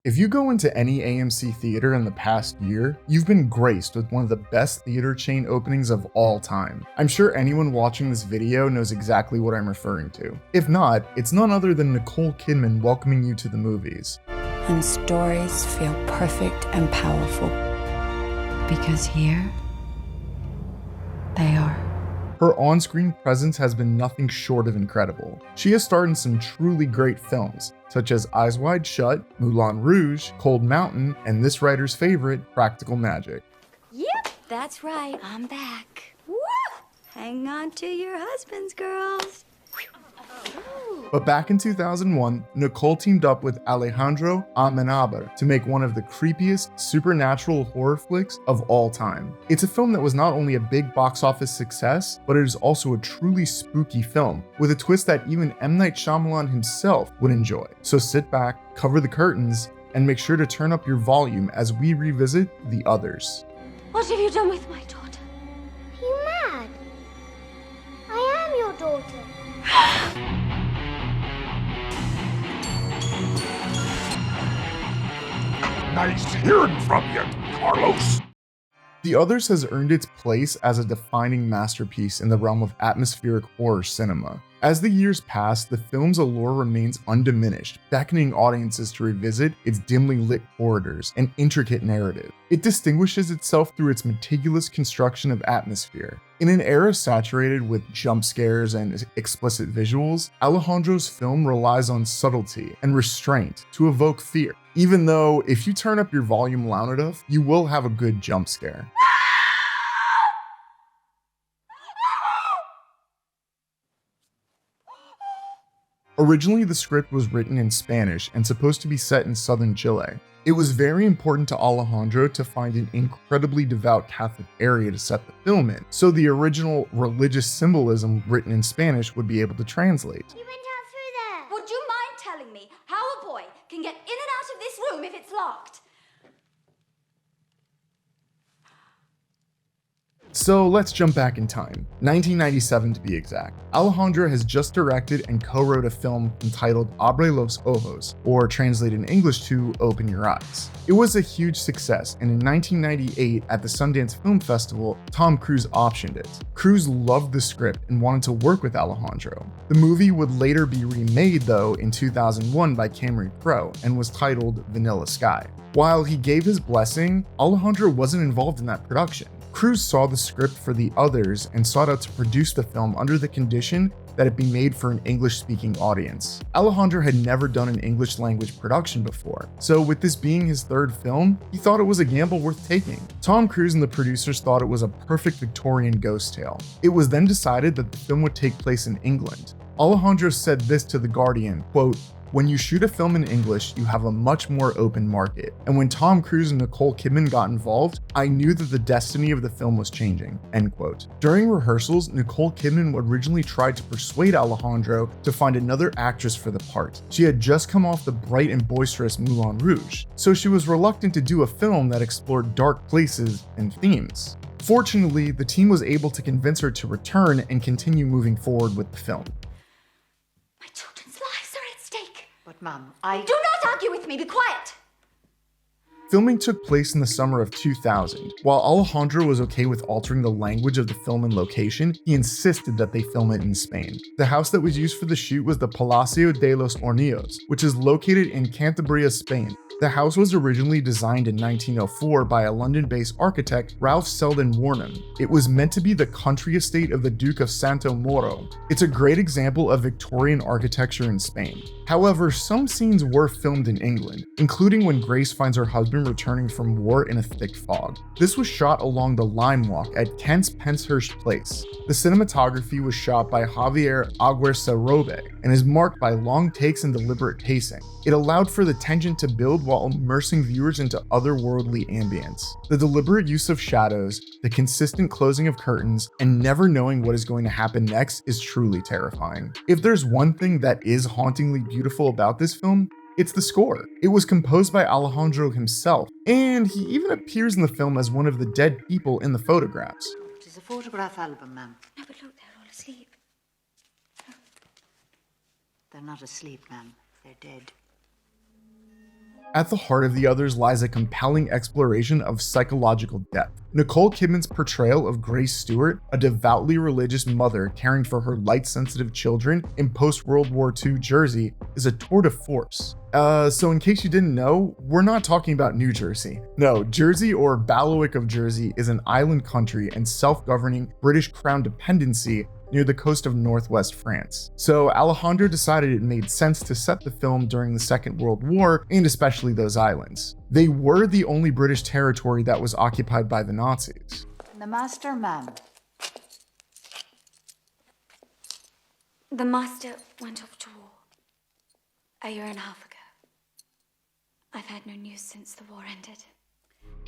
If you go into any AMC theater in the past year, you've been graced with one of the best theater chain openings of all time. I'm sure anyone watching this video knows exactly what I'm referring to. If not, it's none other than Nicole Kidman welcoming you to the movies. And stories feel perfect and powerful. Because here, they are. Her on-screen presence has been nothing short of incredible. She has starred in some truly great films, such as Eyes Wide Shut, Moulin Rouge, Cold Mountain, and this writer's favorite, Practical Magic. Yep, that's right. I'm back. Woo! Hang on to your husbands, girls. But back in 2001, Nicole teamed up with Alejandro Amenabar to make one of the creepiest supernatural horror flicks of all time. It's a film that was not only a big box office success, but it is also a truly spooky film, with a twist that even M. Night Shyamalan himself would enjoy. So sit back, cover the curtains, and make sure to turn up your volume as we revisit The Others. What have you done with my daughter? Are you mad? I am your daughter. Nice hearing from you, Carlos. The Others has earned its place as a defining masterpiece in the realm of atmospheric horror cinema. As the years pass, the film's allure remains undiminished, beckoning audiences to revisit its dimly lit corridors and intricate narrative. It distinguishes itself through its meticulous construction of atmosphere. In an era saturated with jump scares and explicit visuals, Alejandro's film relies on subtlety and restraint to evoke fear, even though if you turn up your volume loud enough, you will have a good jump scare. Originally, the script was written in Spanish and supposed to be set in southern Chile. It was very important to Alejandro to find an incredibly devout Catholic area to set the film in, so the original religious symbolism written in Spanish would be able to translate. You went out through there. Would you mind telling me how a boy can get in and out of this room if it's locked? So let's jump back in time, 1997 to be exact. Alejandro has just directed and co-wrote a film entitled Abre los Ojos, or translated in English to Open Your Eyes. It was a huge success, and in 1998 at the Sundance Film Festival, Tom Cruise optioned it. Cruise loved the script and wanted to work with Alejandro. The movie would later be remade though in 2001 by Cameron Crowe and was titled Vanilla Sky. While he gave his blessing, Alejandro wasn't involved in that production. Cruise saw the script for The Others and sought out to produce the film under the condition that it be made for an English-speaking audience. Alejandro had never done an English-language production before, so with this being his third film, he thought it was a gamble worth taking. Tom Cruise and the producers thought it was a perfect Victorian ghost tale. It was then decided that the film would take place in England. Alejandro said this to The Guardian, quote, "When you shoot a film in English, you have a much more open market. And when Tom Cruise and Nicole Kidman got involved, I knew that the destiny of the film was changing." End quote. During rehearsals, Nicole Kidman originally tried to persuade Alejandro to find another actress for the part. She had just come off the bright and boisterous Moulin Rouge, so she was reluctant to do a film that explored dark places and themes. Fortunately, the team was able to convince her to return and continue moving forward with the film. My children's lives are at stake. But, Mum, Do not argue with me. Be quiet. Filming took place in the summer of 2000. While Alejandro was okay with altering the language of the film and location, he insisted that they film it in Spain. The house that was used for the shoot was the Palacio de los Hornillos, which is located in Cantabria, Spain. The house was originally designed in 1904 by a London-based architect, Ralph Selden Warnham. It was meant to be the country estate of the Duke of Santo Moro. It's a great example of Victorian architecture in Spain. However, some scenes were filmed in England, including when Grace finds her husband returning from war in a thick fog. This was shot along the Lime Walk at Kent's Penshurst Place. The cinematography was shot by Javier Aguirre-Robe and is marked by long takes and deliberate pacing. It allowed for the tension to build while immersing viewers into otherworldly ambience. The deliberate use of shadows, the consistent closing of curtains, and never knowing what is going to happen next is truly terrifying. If there's one thing that is hauntingly beautiful about this film, it's the score. It was composed by Alejandro himself, and he even appears in the film as one of the dead people in the photographs. it is a photograph album, ma'am. No, but look, they're all asleep. They're not asleep, ma'am. They're dead. At the heart of The Others lies a compelling exploration of psychological depth. Nicole Kidman's portrayal of Grace Stewart, a devoutly religious mother caring for her light-sensitive children in post-World War II Jersey, is a tour de force. So in case you didn't know, we're not talking about New Jersey. No, Jersey, or Bailiwick of Jersey, is an island country and self-governing British Crown dependency near the coast of northwest France. So Alejandro decided it made sense to set the film during the Second World War, and especially those islands. They were the only British territory that was occupied by the Nazis. The master, ma'am. The master went off to war a year and a half ago. I've had no news since the war ended.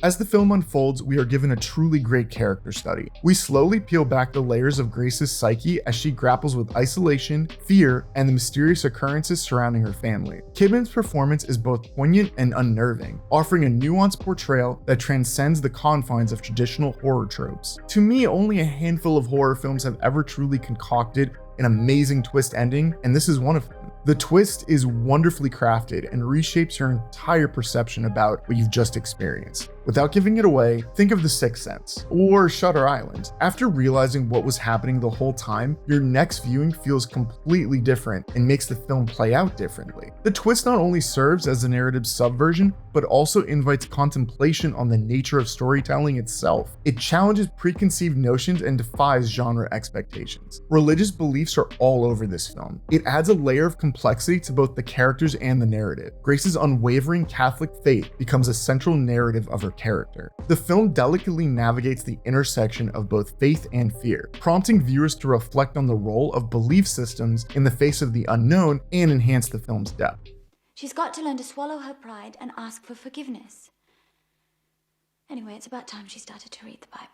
As the film unfolds, we are given a truly great character study. We slowly peel back the layers of Grace's psyche as she grapples with isolation, fear, and the mysterious occurrences surrounding her family. Kidman's performance is both poignant and unnerving, offering a nuanced portrayal that transcends the confines of traditional horror tropes. To me, only a handful of horror films have ever truly concocted an amazing twist ending, and this is one of them. The twist is wonderfully crafted and reshapes your entire perception about what you've just experienced. Without giving it away, think of The Sixth Sense or Shutter Island. After realizing what was happening the whole time, your next viewing feels completely different and makes the film play out differently. The twist not only serves as a narrative subversion, but also invites contemplation on the nature of storytelling itself. It challenges preconceived notions and defies genre expectations. Religious beliefs are all over this film. It adds a layer of complexity to both the characters and the narrative. Grace's unwavering Catholic faith becomes a central narrative of her character. The film delicately navigates the intersection of both faith and fear, prompting viewers to reflect on the role of belief systems in the face of the unknown and enhance the film's depth. She's got to learn to swallow her pride and ask for forgiveness. Anyway, it's about time she started to read the Bible.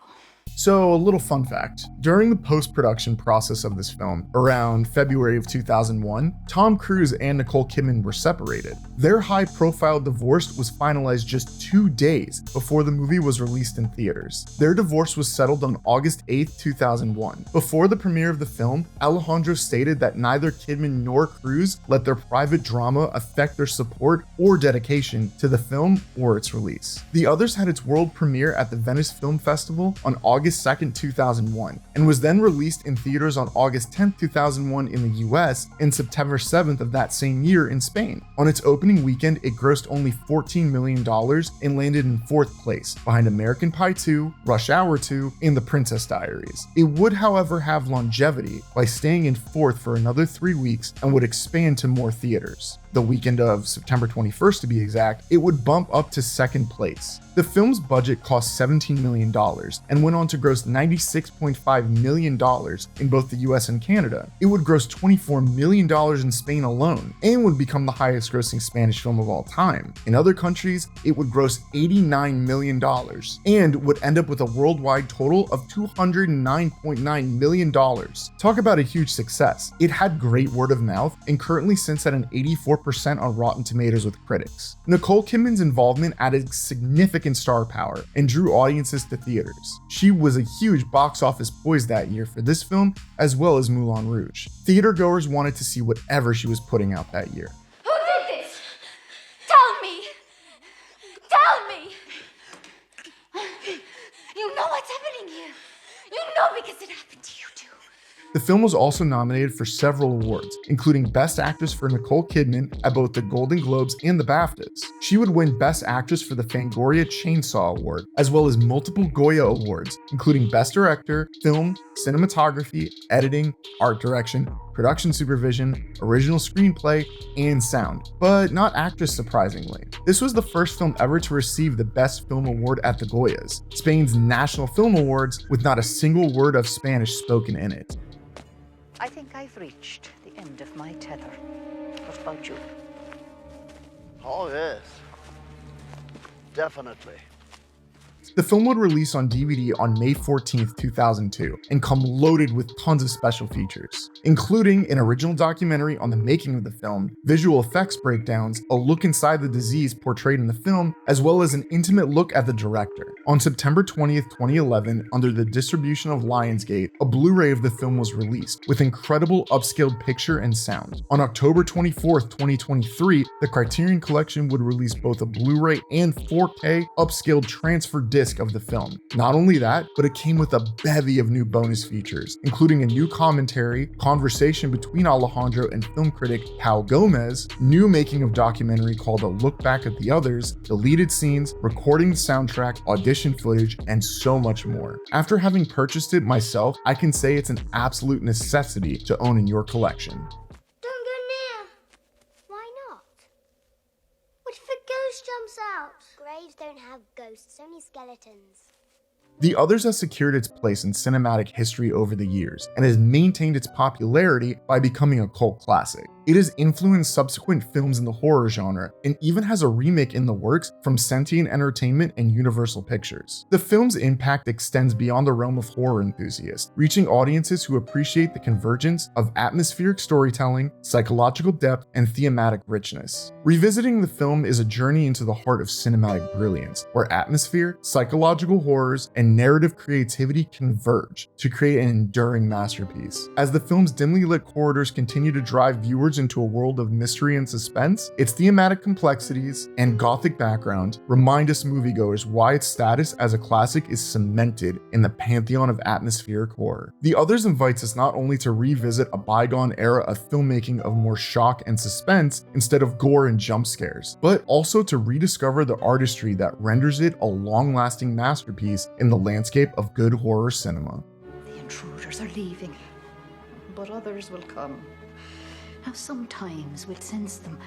So, a little fun fact. During the post-production process of this film, around February of 2001, Tom Cruise and Nicole Kidman were separated. Their high-profile divorce was finalized just 2 days before the movie was released in theaters. Their divorce was settled on August 8, 2001. Before the premiere of the film, Alejandro stated that neither Kidman nor Cruise let their private drama affect their support or dedication to the film or its release. The Others had its world premiere at the Venice Film Festival on August 2nd, 2001, and was then released in theaters on August 10th, 2001 in the US and September 7th of that same year in Spain. On its opening weekend, it grossed only $14 million and landed in 4th place, behind American Pie 2, Rush Hour 2, and The Princess Diaries. It would, however, have longevity by staying in 4th for another 3 weeks and would expand to more theaters. The weekend of September 21st to be exact, it would bump up to 2nd place. The film's budget cost $17 million and went on to gross $96.5 million in both the US and Canada. It would gross $24 million in Spain alone and would become the highest grossing Spanish film of all time. In other countries, it would gross $89 million and would end up with a worldwide total of $209.9 million. Talk about a huge success. It had great word of mouth and currently sits at an 84% on Rotten Tomatoes with critics. Nicole Kidman's involvement added significant star power and drew audiences to theaters. She was a huge box office poise that year for this film, as well as Moulin Rouge. Theatergoers wanted to see whatever she was putting out that year. Who did this? Tell me! Tell me! You know what's happening here. You know because it happened to you too. The film was also nominated for several awards, including Best Actress for Nicole Kidman at both the Golden Globes and the BAFTAs. She would win Best Actress for the Fangoria Chainsaw Award, as well as multiple Goya Awards, including Best Director, Film, Cinematography, Editing, Art Direction, Production Supervision, Original Screenplay, and Sound, but not Actress surprisingly. This was the first film ever to receive the Best Film Award at the Goyas, Spain's national film awards, with not a single word of Spanish spoken in it. I think I've reached the end of my tether. What about you? Oh, yes. Definitely. released. The film would release on DVD on May 14th, 2002, and come loaded with tons of special features, including an original documentary on the making of the film, visual effects breakdowns, a look inside the disease portrayed in the film, as well as an intimate look at the director. On September 20th, 2011, under the distribution of Lionsgate, a Blu-ray of the film was released, with incredible upscaled picture and sound. On October 24th, 2023, the Criterion Collection would release both a Blu-ray and 4K upscaled transfer disc of the film. Not only that, but it came with a bevy of new bonus features, including a new commentary, conversation between Alejandro and film critic Cal Gomez, new making of documentary called A Look Back at the Others, deleted scenes, recording the soundtrack, audition footage, and so much more. After having purchased it myself, I can say it's an absolute necessity to own in your collection. Don't go near. Why not? What if a ghost jumps out? Graves don't have ghosts, only skeletons. The Others has secured its place in cinematic history over the years and has maintained its popularity by becoming a cult classic. It has influenced subsequent films in the horror genre and even has a remake in the works from Sentient Entertainment and Universal Pictures. The film's impact extends beyond the realm of horror enthusiasts, reaching audiences who appreciate the convergence of atmospheric storytelling, psychological depth, and thematic richness. Revisiting the film is a journey into the heart of cinematic brilliance, where atmosphere, psychological horrors, and narrative creativity converge to create an enduring masterpiece. As the film's dimly lit corridors continue to drive viewers into a world of mystery and suspense, its thematic complexities and gothic background remind us moviegoers why its status as a classic is cemented in the pantheon of atmospheric horror. The Others invites us not only to revisit a bygone era of filmmaking of more shock and suspense instead of gore and jump scares, but also to rediscover the artistry that renders it a long-lasting masterpiece in the landscape of good horror cinema. The intruders are leaving, but others will come. Now, sometimes we'll sense them,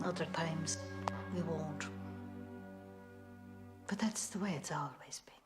other times we won't. But that's the way it's always been.